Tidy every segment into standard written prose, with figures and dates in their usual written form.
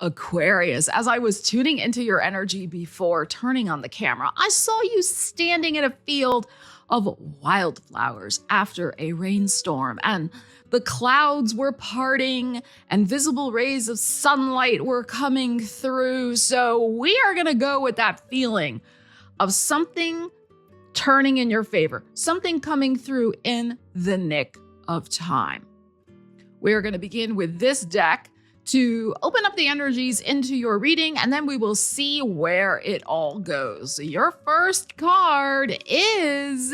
Aquarius, as I was tuning into your energy before turning on the camera, I saw you standing in a field of wildflowers after a rainstorm, and the clouds were parting and visible rays of sunlight were coming through. So we are going to go with that feeling of something turning in your favor, something coming through in the nick of time. We're going to begin with this deck to open up the energies into your reading, and then we will see where it all goes. Your first card is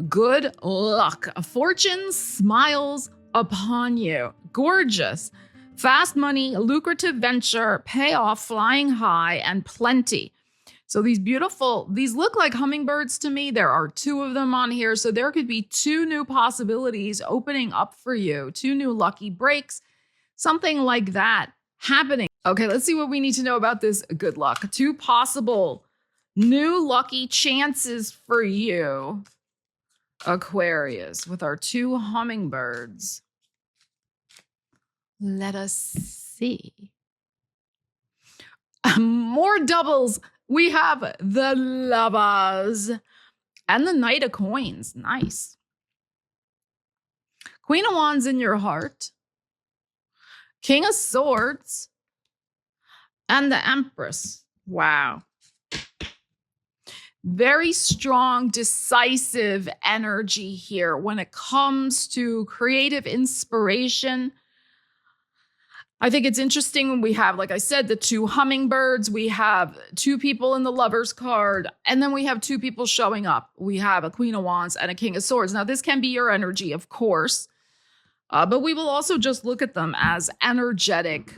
good luck. Fortune smiles upon you. Gorgeous. Fast money, lucrative venture, payoff, flying high, and plenty. So these look like hummingbirds to me. There are two of them on here. So there could be two new possibilities opening up for you, two new lucky breaks, something like that happening. Okay, let's see what we need to know about this good luck. Two possible new lucky chances for you, Aquarius, with our two hummingbirds. Let us see. More doubles. We have the Lovers and the Knight of Coins. Nice. Queen of Wands in your heart. King of Swords. And the Empress. Wow. Very strong, decisive energy here when it comes to creative inspiration. I think it's interesting when we have, like I said, the two hummingbirds. We have two people in the Lovers card, and then we have two people showing up. We have a Queen of Wands and a King of Swords. Now, this can be your energy, of course, but we will also just look at them as energetic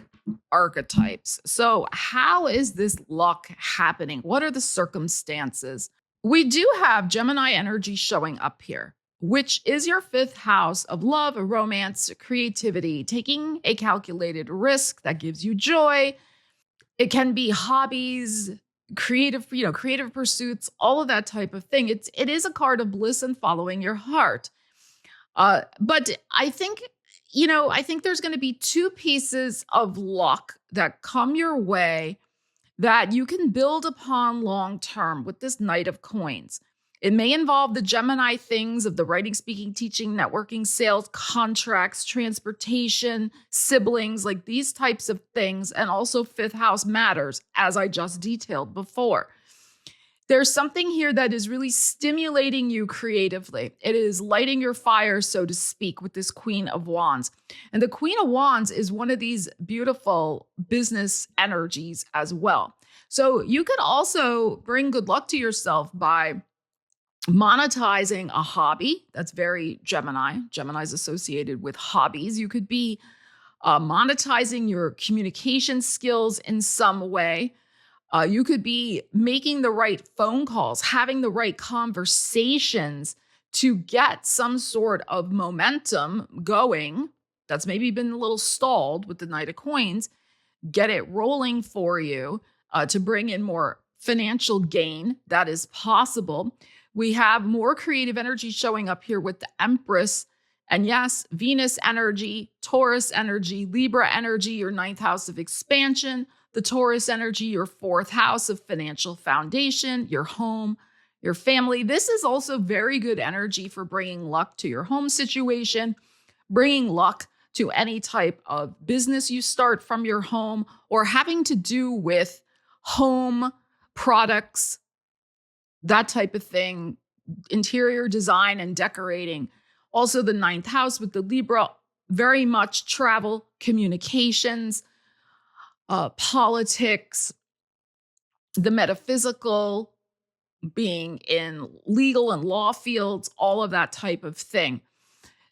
archetypes. So how is this luck happening? What are the circumstances? We do have Gemini energy showing up here, which is your fifth house of love, romance, creativity, taking a calculated risk that gives you joy. It can be hobbies, creative pursuits, all of that type of thing. It is a card of bliss and following your heart. But I think there's going to be two pieces of luck that come your way that you can build upon long term with this Knight of Coins. It may involve the Gemini things of the writing, speaking, teaching, networking, sales, contracts, transportation, siblings, like these types of things. And also fifth house matters, as I just detailed before. There's something here that is really stimulating you creatively. It is lighting your fire, so to speak, with this Queen of Wands. And the Queen of Wands is one of these beautiful business energies as well. So you could also bring good luck to yourself by monetizing a hobby. That's very Gemini. Gemini is associated with hobbies. You could be monetizing your communication skills in some way. You could be making the right phone calls, having the right conversations to get some sort of momentum going. That's maybe been a little stalled with the Knight of Coins. Get it rolling for you to bring in more financial gain. That is possible. We have more creative energy showing up here with the Empress. And yes, Venus energy, Taurus energy, Libra energy, your ninth house of expansion, the Taurus energy, your fourth house of financial foundation, your home, your family. This is also very good energy for bringing luck to your home situation, bringing luck to any type of business you start from your home, or having to do with home products, that type of thing, interior design and decorating. Also the ninth house with the Libra, very much travel, communications, politics, the metaphysical, being in legal and law fields, all of that type of thing.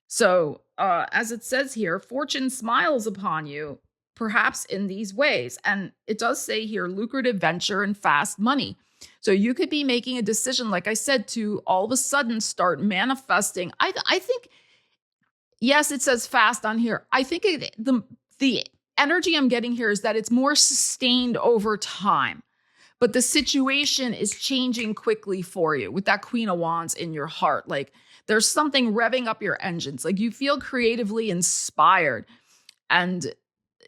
So as it says here, fortune smiles upon you, perhaps in these ways. And it does say here, lucrative venture and fast money. So you could be making a decision, like I said, to all of a sudden start manifesting. I think, yes, it says fast on here. I think the energy I'm getting here is that it's more sustained over time. but the situation is changing quickly for you with that Queen of Wands in your heart. Like there's something revving up your engines. Like you feel creatively inspired and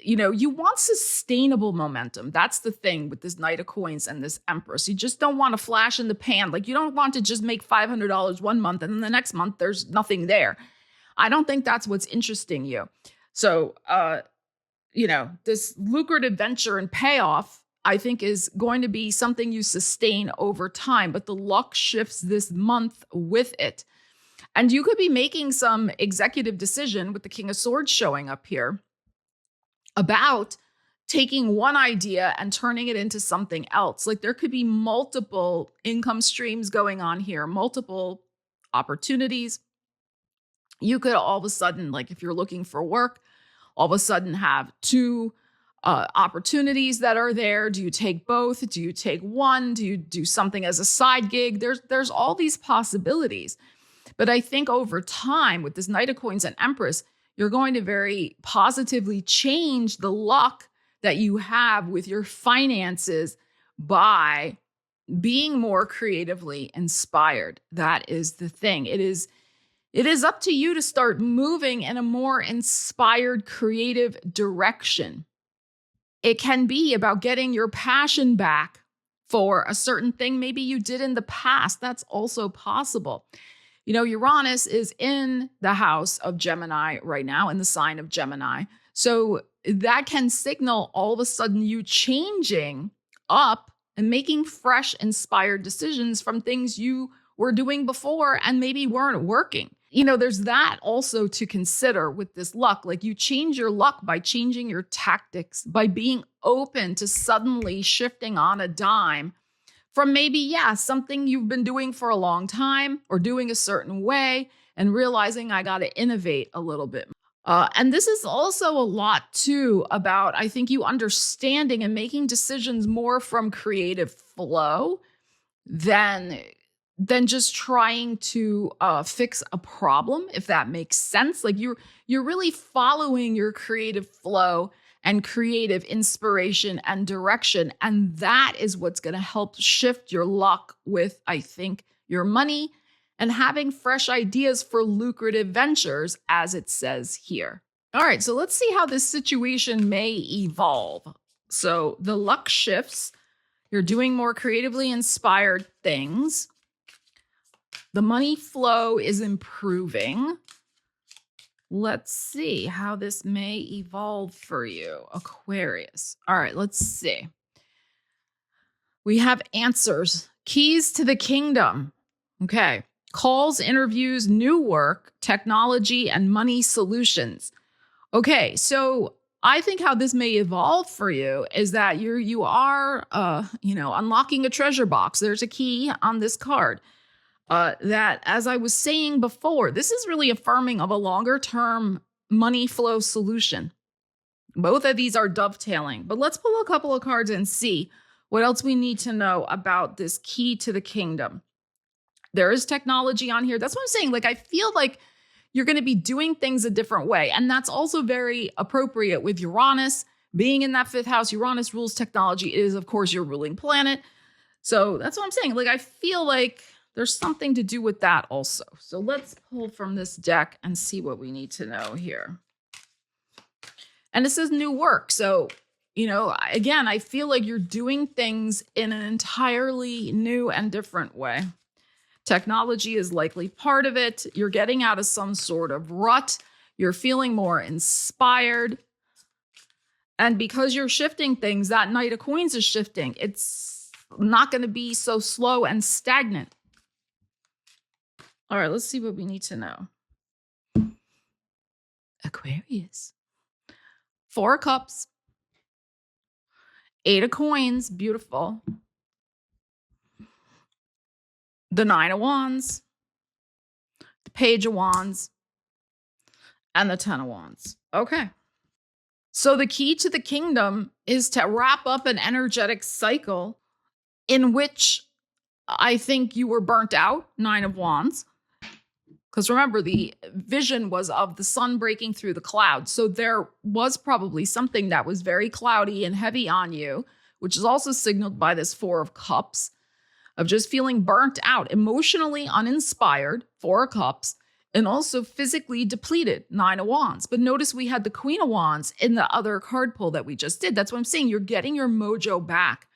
you want sustainable momentum. That's the thing with this Knight of Coins and this Empress. You just don't want to flash in the pan. Like you don't want to just make $500 one month and then the next month there's nothing there. I don't think that's what's interesting you. So, this lucrative venture and payoff, I think is going to be something you sustain over time, but the luck shifts this month with it. And you could be making some executive decision with the King of Swords showing up here about taking one idea and turning it into something else. Like there could be multiple income streams going on here, multiple opportunities. You could all of a sudden, like if you're looking for work, all of a sudden have two opportunities that are there. Do you take both? Do you take one? Do you do something as a side gig? There's all these possibilities. But I think over time with this Knight of Coins and Empress, you're going to very positively change the luck that you have with your finances by being more creatively inspired. That is the thing. It is up to you to start moving in a more inspired, creative direction. It can be about getting your passion back for a certain thing maybe you did in the past. That's also possible. Uranus is in the house of Gemini right now, in the sign of Gemini. So that can signal all of a sudden you changing up and making fresh, inspired decisions from things you were doing before and maybe weren't working. There's that also to consider with this luck. Like you change your luck by changing your tactics, by being open to suddenly shifting on a dime from maybe, something you've been doing for a long time or doing a certain way and realizing I got to innovate a little bit. And this is also a lot too about, I think, you understanding and making decisions more from creative flow than just trying to fix a problem, if that makes sense. Like you're really following your creative flow and creative inspiration and direction. And that is what's going to help shift your luck with, I think, your money and having fresh ideas for lucrative ventures, as it says here. All right, so let's see how this situation may evolve. So the luck shifts. You're doing more creatively inspired things. The money flow is improving. Let's see how this may evolve for you, Aquarius. All right, let's see. We have answers. Keys to the kingdom. Okay. Calls, interviews, new work, technology, and money solutions. Okay, so I think how this may evolve for you is that you are unlocking a treasure box. There's a key on this card. That, as I was saying before, this is really affirming of a longer term money flow solution. Both of these are dovetailing, but let's pull a couple of cards and see what else we need to know about this key to the kingdom. There is technology on here. That's what I'm saying. Like, I feel like you're going to be doing things a different way. And that's also very appropriate with Uranus being in that fifth house. Uranus rules technology. It is, of course, your ruling planet. So that's what I'm saying. Like, I feel like there's something to do with that also. So let's pull from this deck and see what we need to know here. And it says new work. So, again, I feel like you're doing things in an entirely new and different way. Technology is likely part of it. You're getting out of some sort of rut. You're feeling more inspired. And because you're shifting things, that Knight of Coins is shifting. It's not going to be so slow and stagnant. All right, let's see what we need to know. Aquarius. 4 of Cups. 8 of Coins. Beautiful. The 9 of Wands. The Page of Wands. And the 10 of Wands. Okay. So the key to the kingdom is to wrap up an energetic cycle in which I think you were burnt out, 9 of Wands. Because remember, the vision was of the sun breaking through the clouds. So there was probably something that was very cloudy and heavy on you which is also signaled by this Four of Cups, of just feeling burnt out, emotionally uninspired, Four of Cups, and also physically depleted, Nine of Wands. But notice we had the Queen of Wands in the other card pull that we just did. That's what I'm saying. You're getting your mojo back.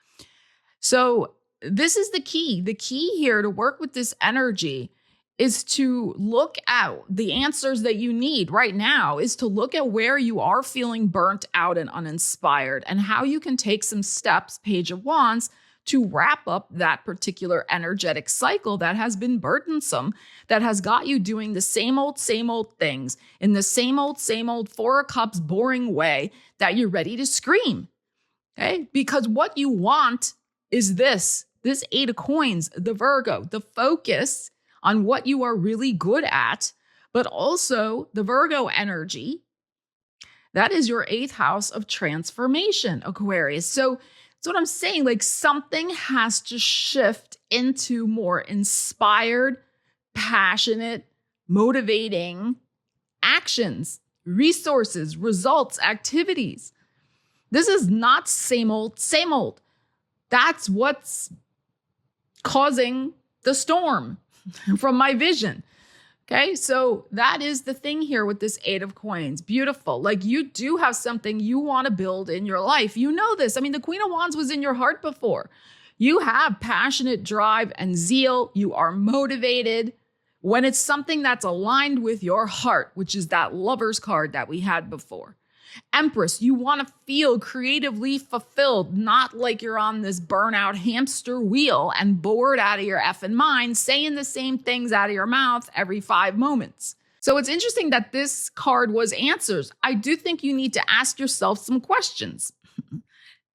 So this is the key. The key here to work with this energy is to look at the answers that you need right now, is to look at where you are feeling burnt out and uninspired and how you can take some steps, Page of Wands, to wrap up that particular energetic cycle that has been burdensome, that has got you doing the same old things in the same old Four of Cups boring way that you're ready to scream. Okay? Because what you want is this Eight of Coins, the Virgo, the focus on what you are really good at, but also the Virgo energy. That is your 8th house of transformation, Aquarius. So that's what I'm saying. Like, something has to shift into more inspired, passionate, motivating actions, resources, results, activities. This is not same old. That's what's causing the storm from my vision. Okay, so that is the thing here with this Eight of Coins. Beautiful. Like, you do have something you want to build in your life. You know this. I mean, the Queen of Wands was in your heart before. You have passionate drive and zeal. You are motivated when it's something that's aligned with your heart, which is that Lover's card that we had before. Empress, you want to feel creatively fulfilled, not like you're on this burnout hamster wheel and bored out of your effing mind, saying the same things out of your mouth every 5 moments. So it's interesting that this card was answers. I do think you need to ask yourself some questions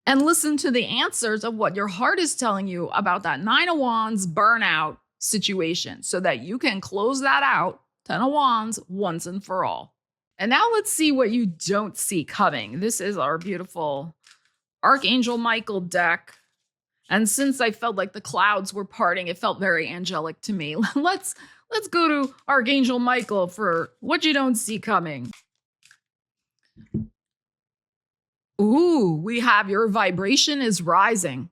and listen to the answers of what your heart is telling you about that Nine of Wands burnout situation so that you can close that out, 10 of Wands, once and for all. And now let's see what you don't see coming. This is our beautiful Archangel Michael deck. And since I felt like the clouds were parting, it felt very angelic to me. Let's go to Archangel Michael for what you don't see coming. Ooh, we have your vibration is rising.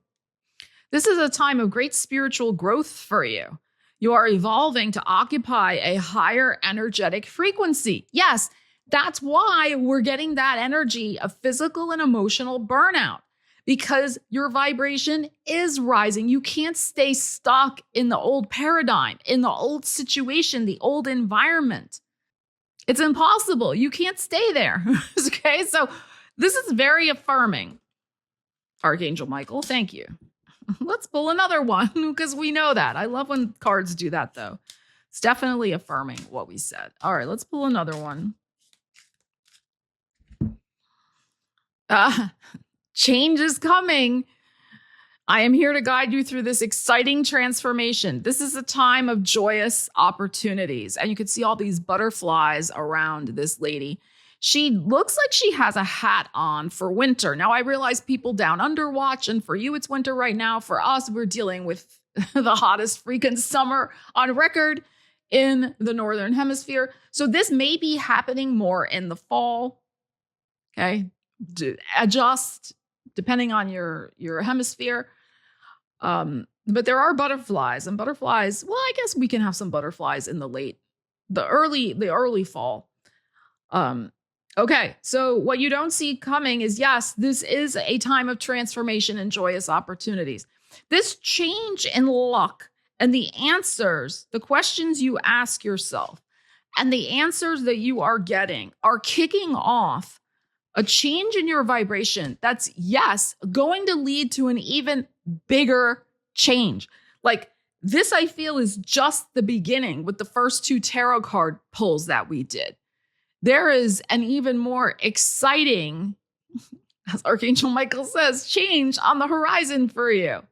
This is a time of great spiritual growth for you. You are evolving to occupy a higher energetic frequency. Yes, that's why we're getting that energy of physical and emotional burnout, because your vibration is rising. You can't stay stuck in the old paradigm, in the old situation, the old environment. It's impossible. You can't stay there. Okay, so this is very affirming. Archangel Michael, thank you. Let's pull another one because we know that. I love when cards do that, though. It's definitely affirming what we said. All right, let's pull another one. Change is coming. I am here to guide you through this exciting transformation. This is a time of joyous opportunities. And you can see all these butterflies around this lady. She looks like she has a hat on for winter. Now, I realize people down under watch, and for you, it's winter right now. For us, we're dealing with the hottest freaking summer on record in the Northern Hemisphere. So this may be happening more in the fall. Okay. Adjust depending on your hemisphere. But there are butterflies, and butterflies, well, I guess we can have some butterflies in the early fall. Okay, so what you don't see coming is, yes, this is a time of transformation and joyous opportunities. This change in luck and the answers, the questions you ask yourself and the answers that you are getting are kicking off a change in your vibration that's, yes, going to lead to an even bigger change. Like, this, I feel, is just the beginning with the first 2 tarot card pulls that we did. There is an even more exciting, as Archangel Michael says, change on the horizon for you.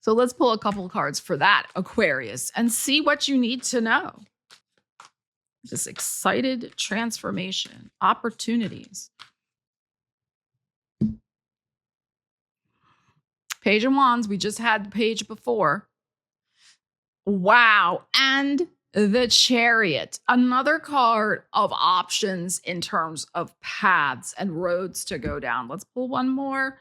So let's pull a couple cards for that, Aquarius, and see what you need to know. This excited transformation, opportunities. Page of Wands, we just had the page before. Wow, and the Chariot, another card of options in terms of paths and roads to go down. Let's pull one more.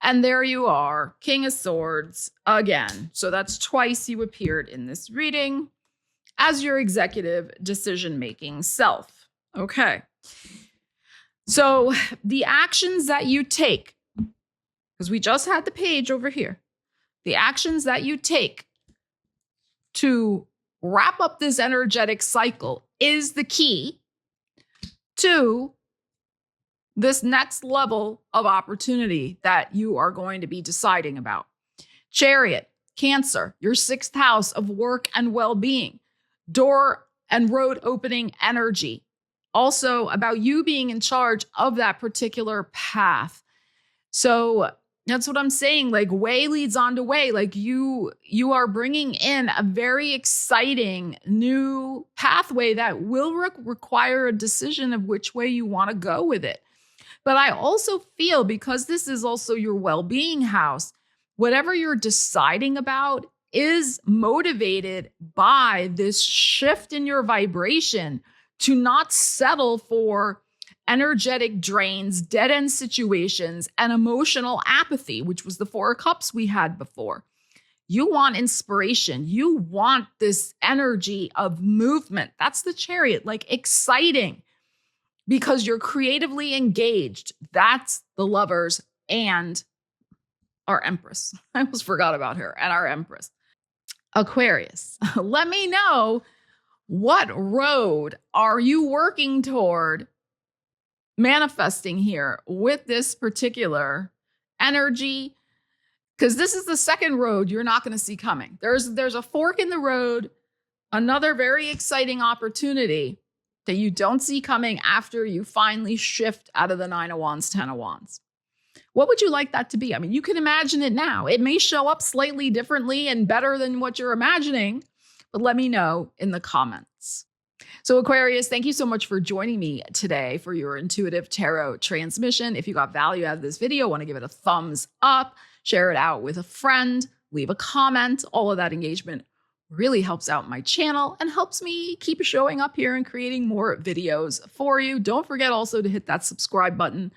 And there you are, King of Swords again. So that's twice you appeared in this reading as your executive decision-making self. Okay. So the actions that you take, because we just had the page over here, the actions that you take to wrap up this energetic cycle is the key to this next level of opportunity that you are going to be deciding about. Chariot, Cancer, your 6th house of work and well-being, door and road opening energy. Also about you being in charge of that particular path. So that's what I'm saying. Like, way leads on to way. Like, you are bringing in a very exciting new pathway that will require a decision of which way you want to go with it. But I also feel, because this is also your well-being house, whatever you're deciding about is motivated by this shift in your vibration to not settle for energetic drains, dead-end situations, and emotional apathy, which was the 4 of Cups we had before. You want inspiration. You want this energy of movement. That's the Chariot, like exciting, because you're creatively engaged. That's the Lovers and our Empress. I almost forgot about her, and our Empress. Aquarius, let me know, what road are you working toward manifesting here with this particular energy? Because this is the second road you're not going to see coming. There's a fork in the road, another very exciting opportunity that you don't see coming after you finally shift out of the 9 of Wands, 10 of Wands. What would you like that to be? I mean, you can imagine it now. It may show up slightly differently and better than what you're imagining, but let me know in the comments. So Aquarius, thank you so much for joining me today for your intuitive tarot transmission. If you got value out of this video, want to give it a thumbs up, share it out with a friend, leave a comment. All of that engagement really helps out my channel and helps me keep showing up here and creating more videos for you. Don't forget also to hit that subscribe button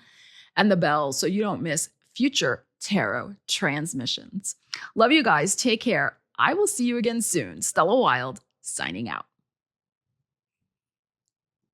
and the bell so you don't miss future tarot transmissions. Love you guys. Take care. I will see you again soon. Stella Wilde, signing out.